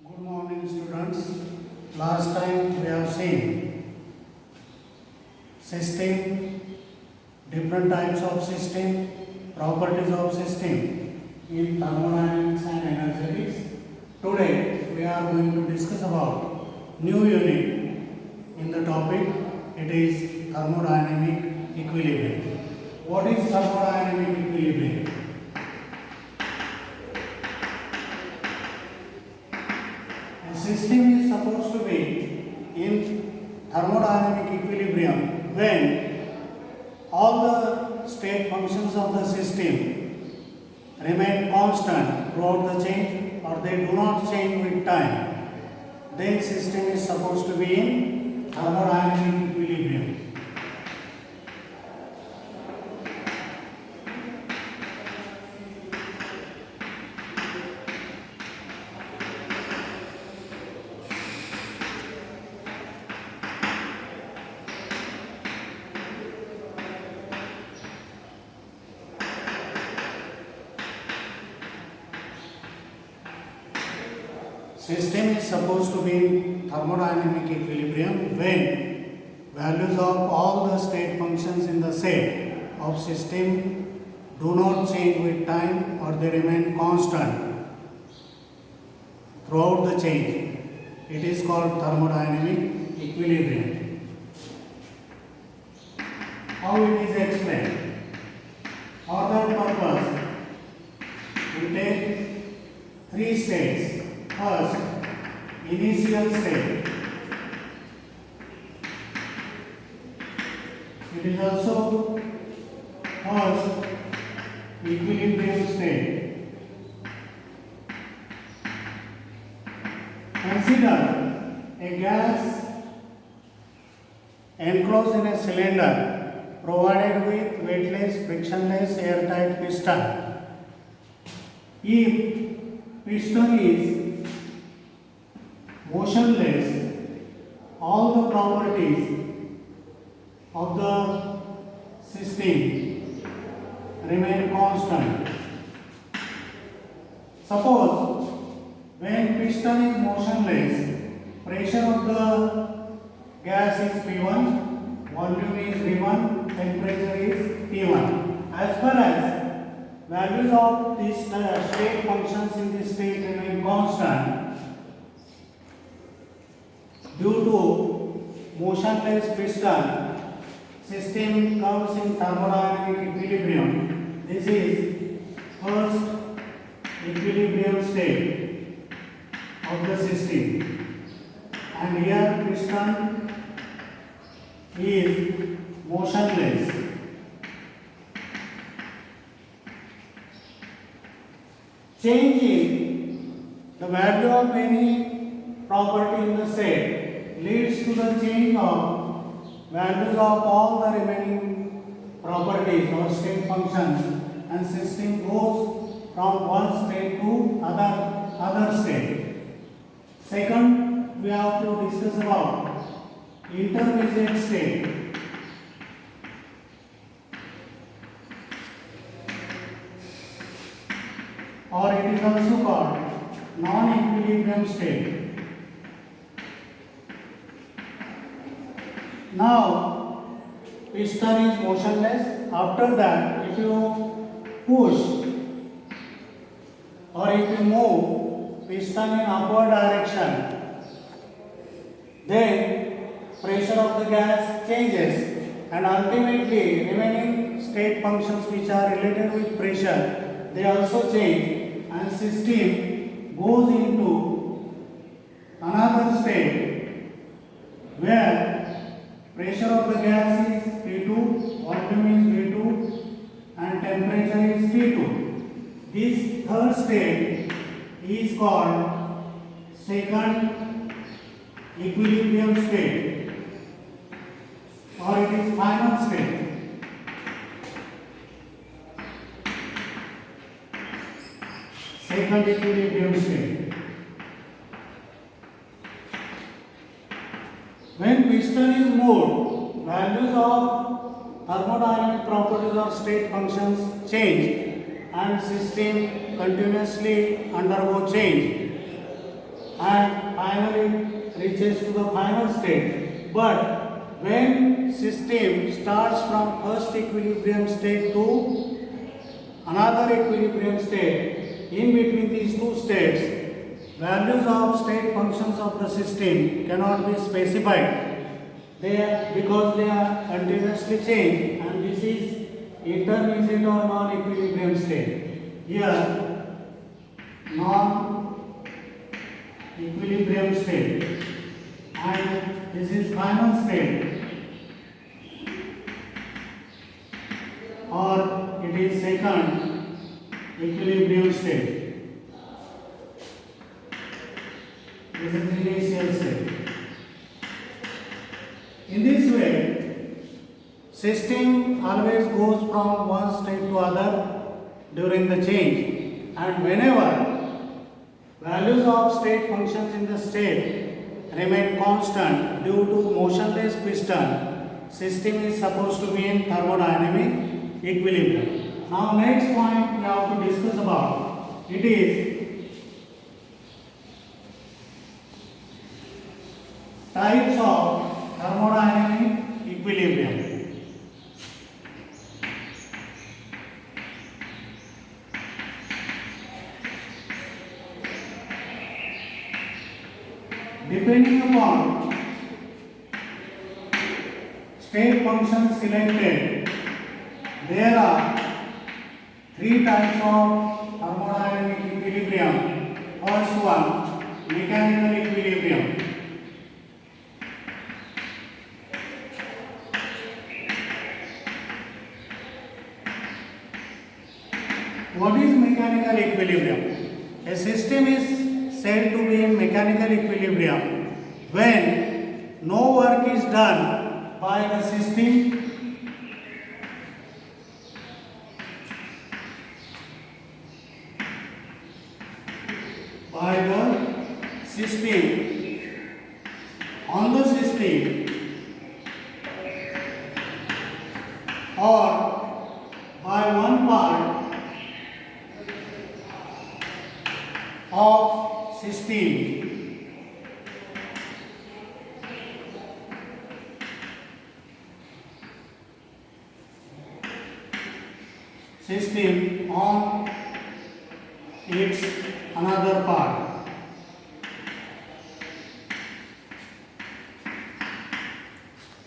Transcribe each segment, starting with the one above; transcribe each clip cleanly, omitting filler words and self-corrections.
Good morning, students. Last time we have seen system, different types of system, properties of system in thermodynamics and energetics. Today we are going to discuss about new unit in the topic. It is thermodynamic equilibrium. What is thermodynamic equilibrium? A system is supposed to be in thermodynamic equilibrium when all the state functions of the system remain constant throughout the change or they do not change with time. Then system is supposed to be in thermodynamic equilibrium. System is supposed to be in thermodynamic equilibrium when values of all the state functions in the set of system do not change with time or they remain constant throughout the change. It is called thermodynamic equilibrium. How it is explained? For that purpose, we take three states. First, initial state. It is also first equilibrium state. Consider a gas enclosed in a cylinder provided with weightless, frictionless, airtight piston. If piston is motionless, all the properties of the system remain constant. Suppose when piston is motionless, pressure of the gas is P1, volume is V1, temperature is T1. As far as values of these state functions in this state remain constant, due to motionless piston, system comes in thermodynamic equilibrium. This is first equilibrium state of the system. And here piston is motionless. Changing the value of any property in the set leads to the change of values of all the remaining properties or state functions, and system goes from one state to other state. Second, we have to discuss about intermediate state. Or it is also called non-equilibrium state. Now, piston is motionless. After that, if you push or if you move piston in upward direction, then pressure of the gas changes and ultimately remaining state functions which are related with pressure, they also change and system goes into another state where pressure of the gas is P2, volume is V2 and temperature is T2. This third state is called second equilibrium state, or it is final state. Second equilibrium state. When piston is moved, values of thermodynamic properties or state functions change and system continuously undergo change. and finally reaches to the final state. But when system starts from first equilibrium state to another equilibrium state, in between these two states, values of state functions of the system cannot be specified. Because they are continuously changed, and this is intermediate or non-equilibrium state. Here, non-equilibrium state, and this is final state, or it is second equilibrium state. This is initial state. In this way, system always goes from one state to other during the change, and whenever values of state functions in the state remain constant due to motionless piston, system is supposed to be in thermodynamic equilibrium. Now next point we have to discuss about, it is types of thermodynamic equilibrium. Depending upon state function selected, there are three types of thermodynamic equilibrium. First one, mechanical equilibrium. What is mechanical equilibrium? A system is said to be in mechanical equilibrium when no work is done by the system on the system or by one part of system. System on its another part.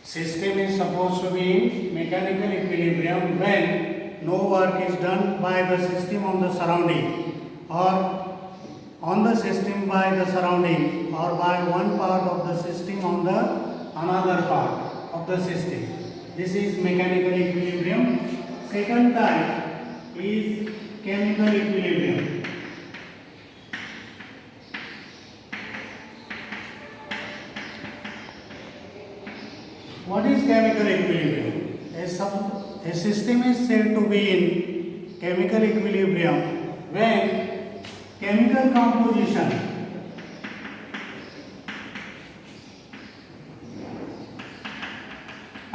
System is supposed to be in mechanical equilibrium when no work is done by the system on the surrounding, or on the system by the surrounding, or by one part of the system on the another part of the system. This is mechanical equilibrium. Second type is chemical equilibrium. What is chemical equilibrium? A system is said to be in chemical equilibrium when chemical composition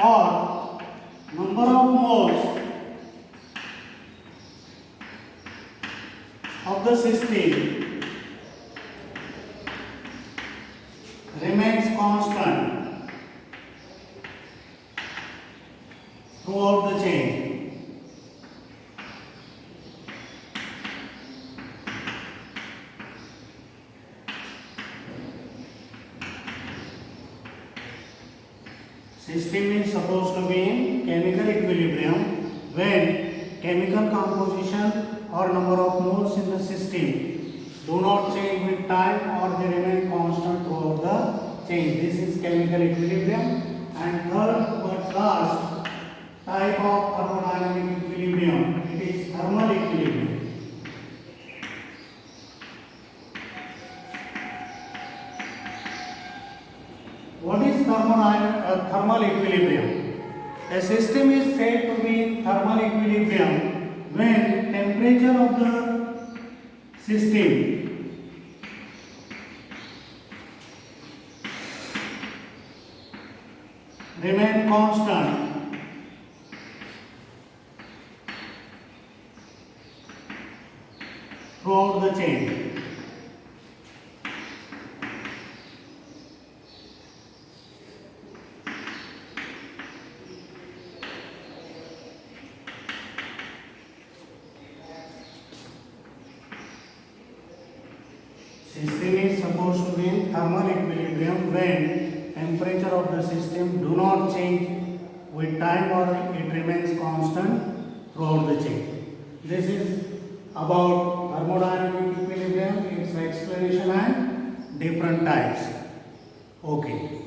or number of moles of the system remains constant throughout the chain. System is supposed to be in chemical equilibrium when chemical composition or number of moles in the system do not change with time or they remain constant throughout the chain. This is chemical equilibrium. And third but last type of thermodynamic equilibrium, it is thermal equilibrium. What is thermal equilibrium? A system is said to be in thermal equilibrium when temperature of the system remain constant throughout the chain. System is supposed to be in thermal equilibrium when temperature of the system do not change with time or it remains constant throughout the chain. This is about thermodynamic equilibrium, its explanation and different types. Okay.